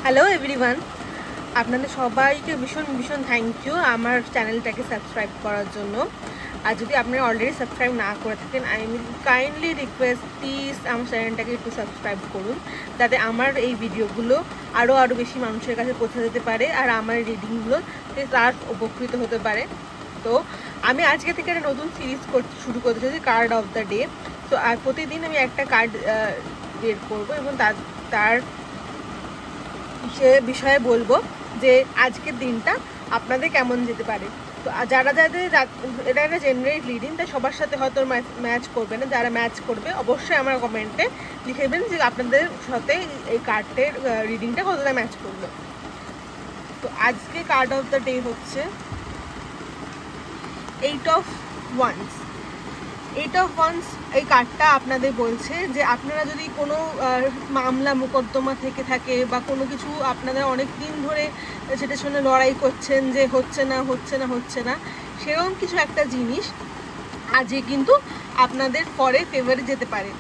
Hello everyone, আপনাদের সবাইকে ভীষণ ভীষণ থ্যাংক ইউ আমার চ্যানেলটাকে সাবস্ক্রাইব করার জন্য। আর যদি আপনারা অলরেডি সাবস্ক্রাইব না করে থাকেন, I will kindly request please আমার চ্যানেলটাকে একটু সাবস্ক্রাইব করুন, যাতে আমার এই ভিডিওগুলো আরও বেশি মানুষের কাছে পৌঁছে যেতে পারে আর আমার রিডিংগুলো তার উপকৃত হতে পারে। তো আমি আজকে থেকে একটা নতুন সিরিজ শুরু করতে চাইছি, কার্ড অফ দ্য ডে। তো আর প্রতিদিন আমি একটা কার্ড বের করবো এবং তার বিষয়ে বলবো যে আজকের দিনটা আপনাদের কেমন যেতে পারে। তো যারা যাদের এটা একটা জেনারেল রিডিং, তাই সবার সাথে হয়তো ম্যাচ করবে না। যারা ম্যাচ করবে অবশ্যই আমার কমেন্টে লিখে দেবেন যে আপনাদের সাথে এই কার্ডের রিডিংটা কতটা ম্যাচ করবে। তো আজকে কার্ড অফ দ্য ডে হচ্ছে 8 of Wands। 8 of Wands এই কার্ডটা আপনাদের বলছে যে আপনারা যদি কোনো মামলা মোকদ্দমা থেকে থাকে বা কোনো কিছু আপনারা অনেক দিন ধরে সেটার সঙ্গে লড়াই করছেন যে হচ্ছে না, সেরকম কিছু একটা জিনিস আজকে কিন্তু আপনাদের পরে ফেভারে যেতে পারে।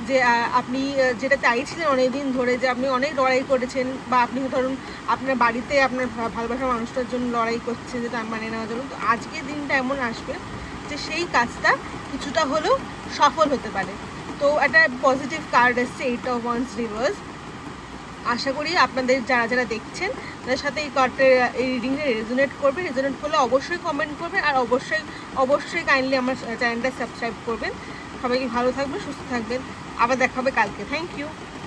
যে আপনি যেটা চাইছিলেন অনেকদিন ধরে, যে আপনি অনেক লড়াই করেছেন, বা আপনি ধরুন আপনার বাড়িতে আপনার ভালোবাসার মানুষটার জন্য লড়াই করছেন যেটা মানে নেওয়ার জন্য, তো আজকের দিনটা এমন আসবে যে সেই কাজটা কিছুটা হলেও সফল হতে পারে। তো একটা পজিটিভ কার্ড এসছে 8 of Wands রিভার্স। আশা করি আপনাদের যারা যারা দেখছেন তাদের সাথে এই কার্ডের এই রিডিংটা রেজোনেট করলে অবশ্যই কমেন্ট করবেন, আর অবশ্যই কাইন্ডলি আমার চ্যানেলটা সাবস্ক্রাইব করবেন। সবাইকে ভালো থাকবেন, সুস্থ থাকবেন, আবার দেখা হবে কালকে। Thank you.